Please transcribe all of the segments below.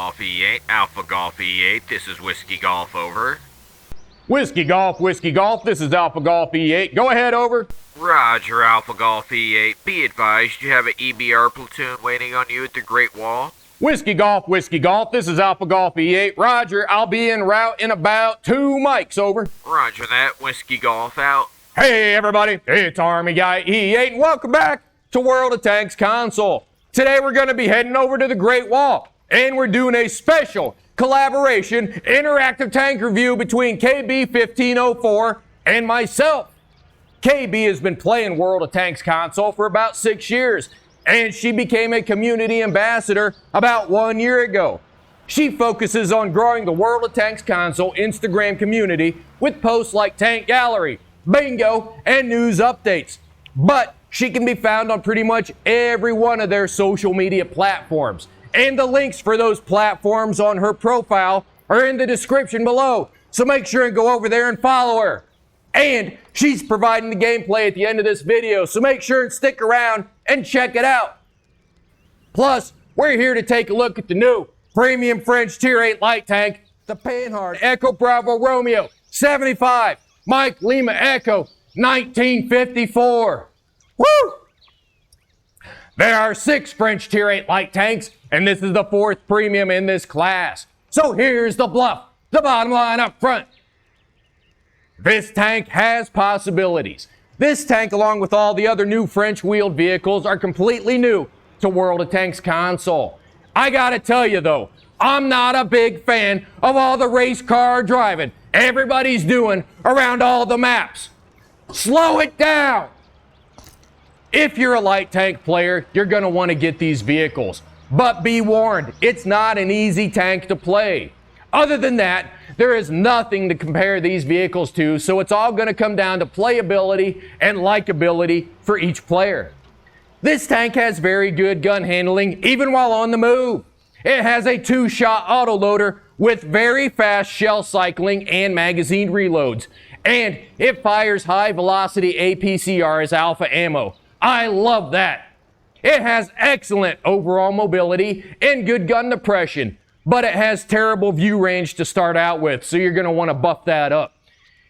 Golf E8, Alpha Golf E8, this is Whiskey Golf, over. Whiskey Golf, this is Alpha Golf E8. Go ahead, over. Roger, Alpha Golf E8. Be advised, you have an EBR platoon waiting on you at the Great Wall. Whiskey Golf, this is Alpha Golf E8. Roger, I'll be en route in about 2 mics, over. Roger that, Whiskey Golf out. Hey everybody, it's Army Guy E8 and welcome back to World of Tanks console. Today we're going to be heading over to the Great Wall and we're doing a special collaboration interactive tank review between KB1504 and myself. KB has been playing World of Tanks console for about 6 years and she became a community ambassador about 1 year ago. She focuses on growing the World of Tanks console Instagram community with posts like Tank Gallery, Bingo, and news updates. But she can be found on pretty much every one of their social media platforms. And the links for those platforms on her profile are in the description below. So make sure and go over there and follow her. And she's providing the gameplay at the end of this video, so make sure and stick around and check it out. Plus, we're here to take a look at the new premium French Tier 8 light tank, the Panhard Echo Bravo Romeo 75 Mike Lima Echo 1954. Woo! There are 6 French Tier 8 light tanks, and this is the 4th premium in this class. So here's the bluff, the bottom line up front. This tank has possibilities. This tank, along with all the other new French wheeled vehicles, are completely new to World of Tanks console. I gotta tell you though, I'm not a big fan of all the race car driving everybody's doing around all the maps. Slow it down. If you're a light tank player, you're gonna want to get these vehicles. But be warned, it's not an easy tank to play. Other than that, there is nothing to compare these vehicles to, so it's all going to come down to playability and likability for each player. This tank has very good gun handling, even while on the move. It has a 2-shot autoloader with very fast shell cycling and magazine reloads. And it fires high-velocity APCR as alpha ammo. I love that. It has excellent overall mobility and good gun depression, but it has terrible view range to start out with, so you're going to want to buff that up.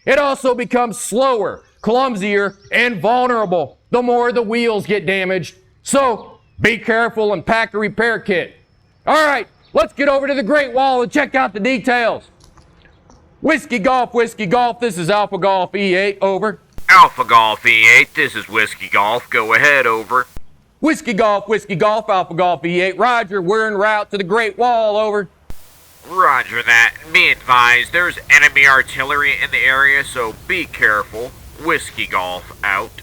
It also becomes slower, clumsier, and vulnerable the more the wheels get damaged. So be careful and pack a repair kit. All right, let's get over to the Great Wall and check out the details. Whiskey Golf, this is Alpha Golf E8, over. Alpha Golf E8, this is Whiskey Golf, go ahead, over. Whiskey Golf, Alpha Golf E8, roger, we're en route to the Great Wall, over. Roger that. Be advised, there's enemy artillery in the area, so be careful. Whiskey Golf out.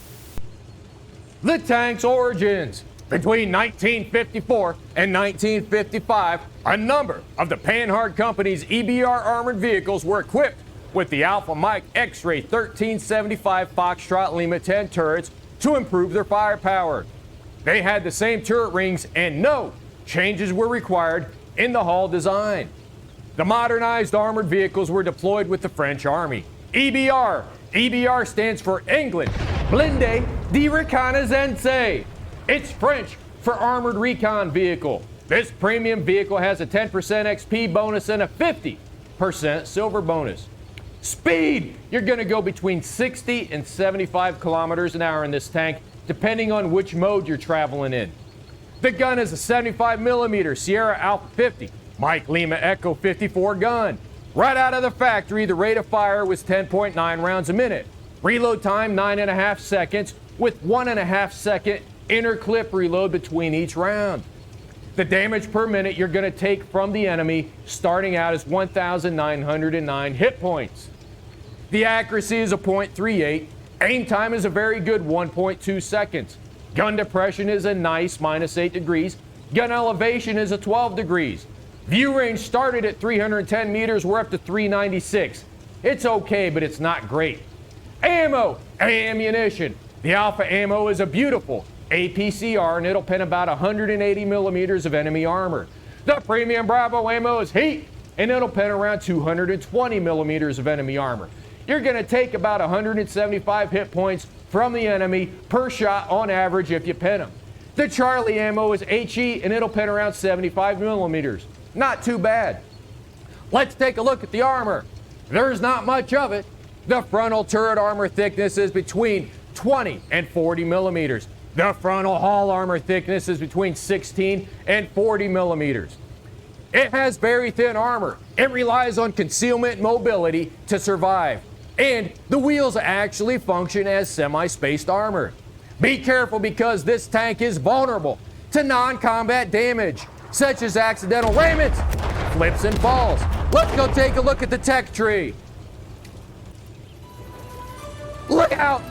The tank's origins. Between 1954 and 1955, a number of the Panhard Company's EBR armored vehicles were equipped with the Alpha Mike X-Ray 1375 Foxtrot Lima 10 turrets to improve their firepower. They had the same turret rings and no changes were required in the hull design. The modernized armored vehicles were deployed with the French Army. EBR. EBR stands for England Blindé de Reconnaissance. It's French for Armored Recon Vehicle. This premium vehicle has a 10% XP bonus and a 50% silver bonus. Speed. You're going to go between 60 and 75 kilometers an hour in this tank, depending on which mode you're traveling in. The gun is a 75mm Sierra Alpha 50 Mike Lima Echo 54 gun. Right out of the factory, the rate of fire was 10.9 rounds a minute. Reload time 9.5 seconds with 1.5 second inner clip reload between each round. The damage per minute you're going to take from the enemy starting out is 1,909 hit points. The accuracy is a .38. Aim time is a very good 1.2 seconds. Gun depression is a nice -8 degrees. Gun elevation is a 12 degrees. View range started at 310 meters. We're up to 396. It's okay, but it's not great. Ammo, ammunition. The Alpha ammo is a beautiful APCR and it'll pin about 180 millimeters of enemy armor. The Premium Bravo ammo is heat and it'll pin around 220 millimeters of enemy armor. You're going to take about 175 hit points from the enemy per shot on average if you pin them. The Charlie ammo is HE and it'll pin around 75 millimeters. not too bad. Let's take a look at the armor. There's not much of it. The frontal turret armor thickness is between 20 and 40 millimeters. The frontal hull armor thickness is between 16 and 40 millimeters. It has very thin armor. It relies on concealment and mobility to survive. And the wheels actually function as semi-spaced armor. Be careful because this tank is vulnerable to non-combat damage, such as accidental ramments, flips, and falls. Let's go take a look at the tech tree. Look out!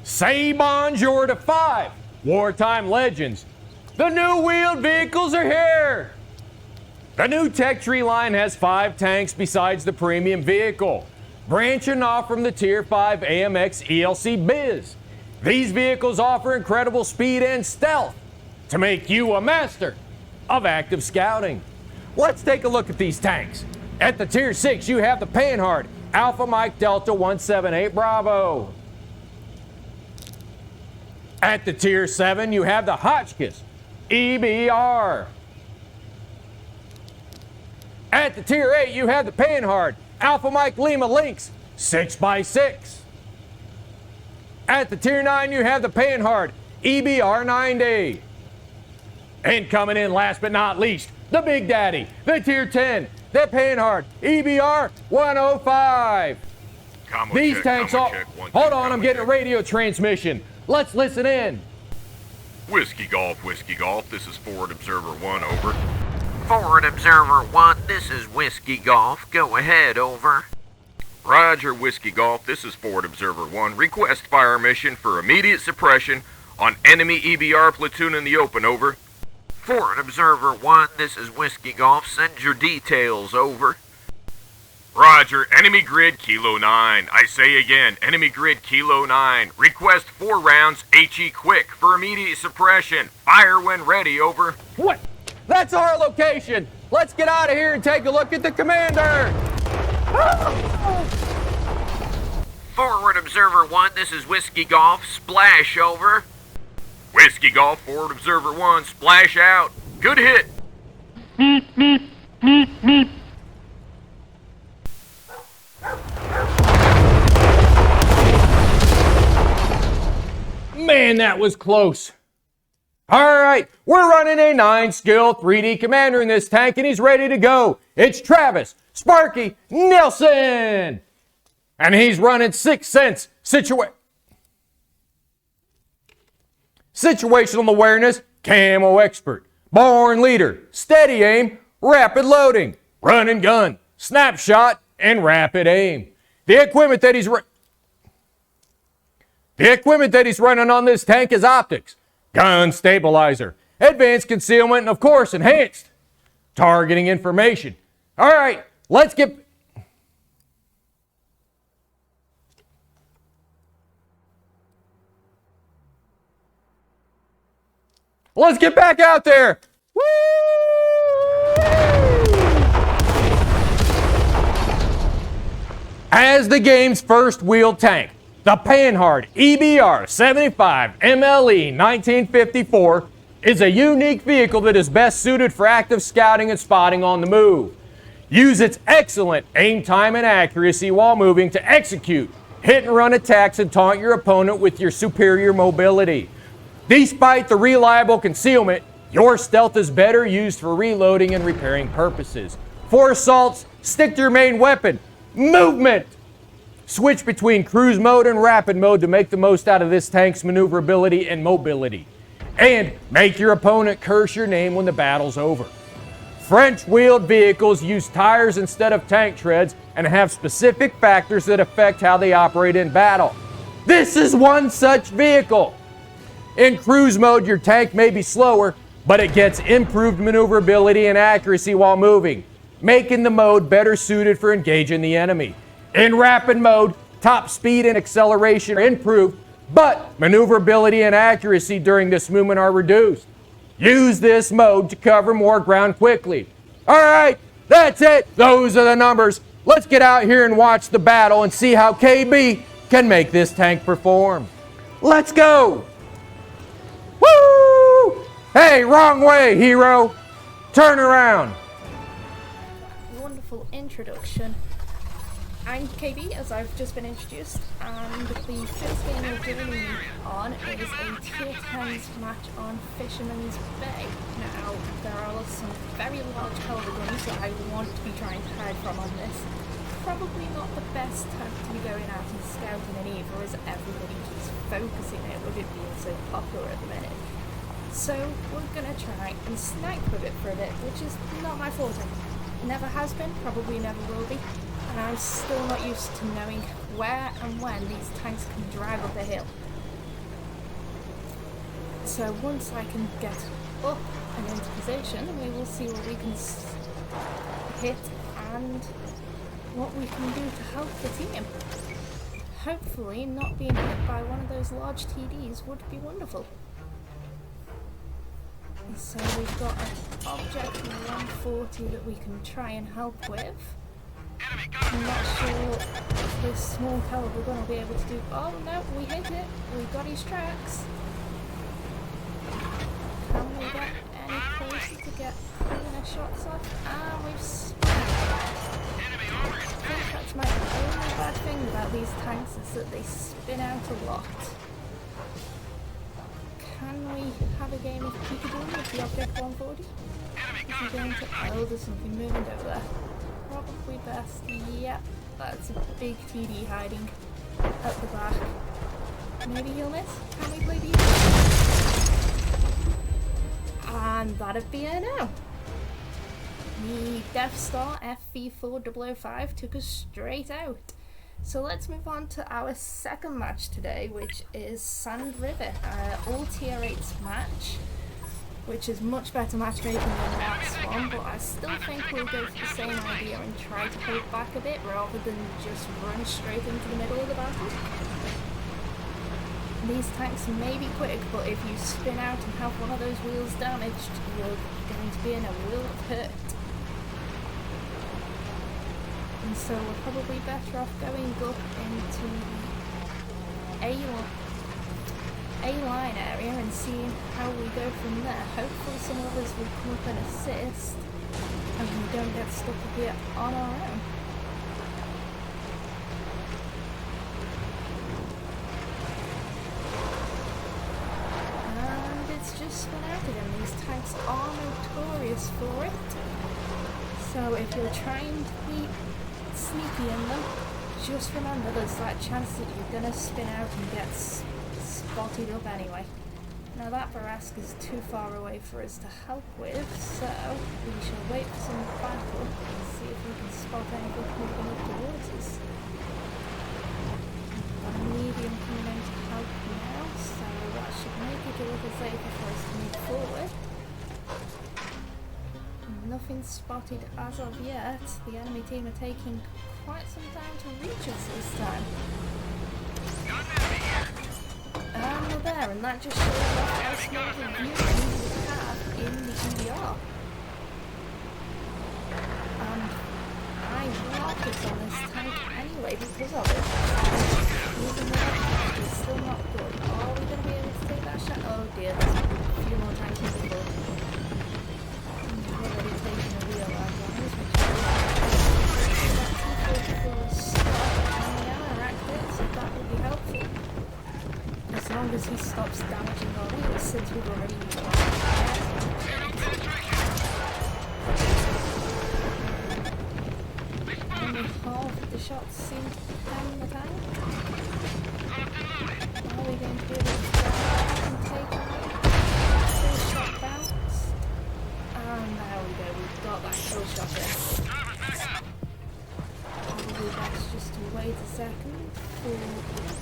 Say bonjour to 5 wartime legends. The new wheeled vehicles are here. The new tech tree line has 5 tanks besides the premium vehicle, branching off from the Tier V AMX ELC Biz. These vehicles offer incredible speed and stealth to make you a master of active scouting. Let's take a look at these tanks. At the Tier 6, you have the Panhard Alpha Mike Delta 178 Bravo. At the Tier 7, you have the Hotchkiss EBR. At the Tier 8, you have the Panhard Alpha Mike Lima Lynx 6x6. At the Tier 9, you have the Panhard EBR 90. And coming in last but not least, the Big Daddy, the Tier 10, the Panhard EBR 105. These tanks are... Hold on, I'm getting a radio transmission. Let's listen in. Whiskey Golf, this is Forward Observer 1, over. Forward Observer 1, this is Whiskey Golf. Go ahead, over. Roger, Whiskey Golf, this is Forward Observer 1. Request fire mission for immediate suppression on enemy EBR platoon in the open, over. Forward Observer 1, this is Whiskey Golf. Send your details, over. Roger, enemy grid Kilo 9. I say again, enemy grid Kilo 9. Request 4 rounds HE quick for immediate suppression. Fire when ready, over. What? That's our location. Let's get out of here and take a look at the commander. Forward Observer 1, this is Whiskey Golf. Splash, over. Whiskey Golf, Forward Observer 1, splash out. Good hit. Man, that was close. All right, we're running a 9-skill 3D commander in this tank, and he's ready to go. It's Travis Sparky Nelson. And he's running 6 cents situational awareness, camo expert, born leader, steady aim, rapid loading, run and gun, snapshot, and rapid aim. The equipment that he's running on this tank is optics, gun stabilizer, advanced concealment, and of course, enhanced targeting information. All right, let's get back out there. Woo! As the game's first wheeled tank, the Panhard EBR 75 MLE 1954 is a unique vehicle that is best suited for active scouting and spotting on the move. Use its excellent aim time and accuracy while moving to execute hit and run attacks and taunt your opponent with your superior mobility. Despite the reliable concealment, your stealth is better used for reloading and repairing purposes. For assaults, stick to your main weapon, movement. Switch between cruise mode and rapid mode to make the most out of this tank's maneuverability and mobility. And make your opponent curse your name when the battle's over. French-wheeled vehicles use tires instead of tank treads and have specific factors that affect how they operate in battle. This is one such vehicle. In cruise mode, your tank may be slower, but it gets improved maneuverability and accuracy while moving, making the mode better suited for engaging the enemy. In rapid mode, top speed and acceleration are improved, but maneuverability and accuracy during this movement are reduced. Use this mode to cover more ground quickly. All right, that's it. Those are the numbers. Let's get out here and watch the battle and see how KB can make this tank perform. Let's go. Woo! Hey, wrong way, hero. Turn around. Wonderful introduction. I'm KB, as I've just been introduced, and the first game we're joining on is a Tier 10 match on Fisherman's Bay. Now, there are some very large caliber guns that I want to be trying to hide from on this. Probably not the best time to be going out and scouting in either, as everybody keeps focusing it with it being so popular at the minute. So we're gonna try and snipe with it for a bit, which is not my forte. Never has been, probably never will be. And I'm still not used to knowing where and when these tanks can drive up a hill. So once I can get up and into position, we will see what we can hit and what we can do to help the team. Hopefully not being hit by one of those large TDs would be wonderful. So we've got an object 140 that we can try and help with. I'm not sure if this small caliber gun will be able to do. Oh no, we hit it. We got his tracks. Can we get any closer to get our shots off? Ah, we've spun. I think that's my only bad thing about these tanks is that they spin out a lot. Can we have a game of peekaboo with the object 140? Is he going to? Oh, there's something moving over there. Probably best. Yeah, that's a big TD hiding at the back. Maybe he'll miss. Can we play these? And that'd be a no. The Death Star FV4005 took us straight out. So let's move on to our second match today, which is Sand River, all Tier 8's match, which is much better matchmaking than the last one, but I still think we'll go for the same idea and try to hold back a bit rather than just run straight into the middle of the battle. These tanks may be quick, but if you spin out and have one of those wheels damaged, you're going to be in a world of hurt. And so we're probably better off going up into the A-line area and seeing how we go from there. Hopefully some others will come up and assist and we don't get stuck up here on our own. And it's just spun out again. These tanks are notorious for it. So if you're trying to be sneaky in them, just remember there's that chance that you're going to spin out and get spotted up anyway. Now that Barask is too far away for us to help with, so we shall wait for some battle and see if we can spot anything moving up towards us. We've got a medium coming in to help now, so that should make it a little safer for us to move forward. Nothing spotted as of yet. The enemy team are taking quite some time to reach us this time. And we're there, and that just shows off how small of a view we have in the EBR. And I like it on this tank anyway because of it. Even though it's still not good. Are we going to be able to take that shot? Oh dear, there's a few more tanks in the board. Already taking a wheel out on us, which is and the armor racked it, so that would be helpful. As long as he stops damaging our wheels, since we've already used one. Only half of the shots seem to down the tank. Are we going to be able to grab and take away? Full shot bounce. And there we go, we've got that kill shot there. Probably best just to wait a second for the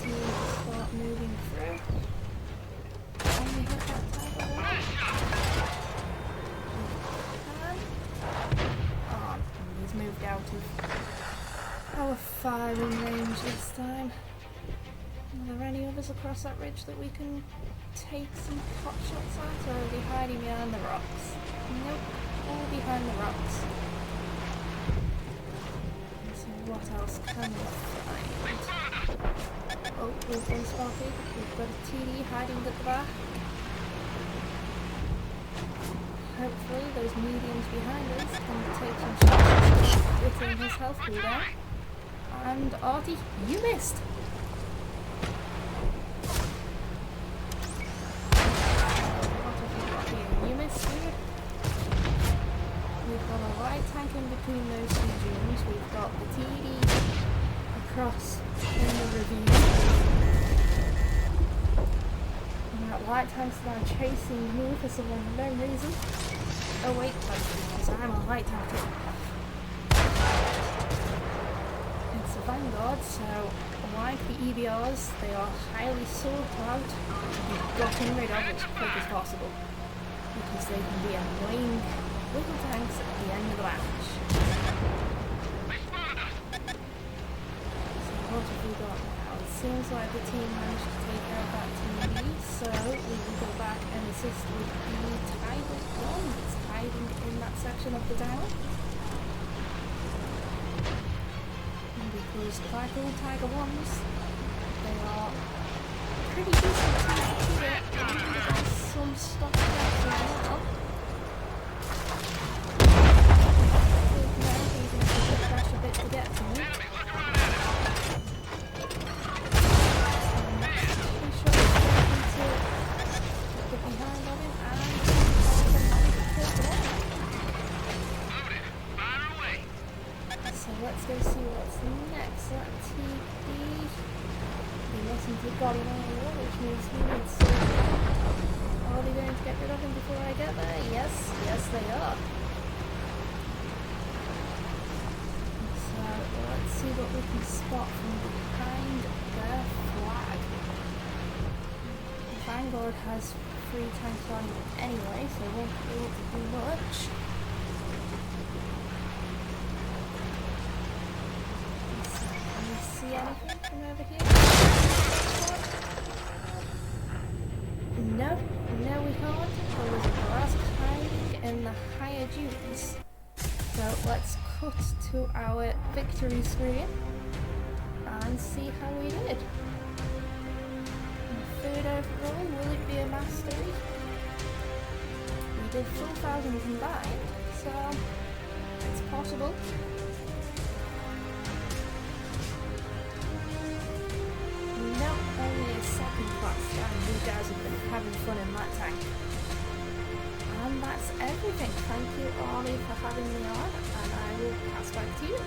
team to start firing range this time. Are there any others across that ridge that we can take some pot shots at, or are they hiding behind the rocks? Nope, all behind the rocks. So what else can we find? Oh, we've been spotted. We've got a TD hiding at the back. Hopefully those mediums behind us can take some shots within his health cooldown. And Artie, you missed! What have we got here? You missed, dude. We've got a light tank in between those two dunes. We've got the TD across in the ravine. And that light tank's now chasing me for some unknown reason. Oh wait, that's because I'm a light tank. It's a vanguard, so like the EBRs, they are highly sought out to be gotten rid of as quick as possible, because they can be annoying little tanks at the end of the match. So what have we got now? It seems like the team managed to take out that TD, so we will go back and assist with the Tiger 1 that's hiding in that section of the tower. And because like all Tiger 1s, they are pretty decent to get, and there's some stock left as well. Even if they crash a bit to get to me. Let's go see what's next. That TD. He mustn't have got him anymore, which means he needs to. Are they going to get rid of him before I get there? Yes, yes they are. So let's see what we can spot from behind their flag. The Vanguard has 3 tanks on anyway, so they won't be able to do much. See anything from over here? No, no we can't. There was a grass hiding in the higher dunes. So let's cut to our victory screen and see how we did. Third overall, will it be a mastery? We did 4,000 combined, so it's possible. No, only a second class, and you guys have been having fun in that tank. And that's everything. Thank you, Ollie, for having me on, and I will pass back to you.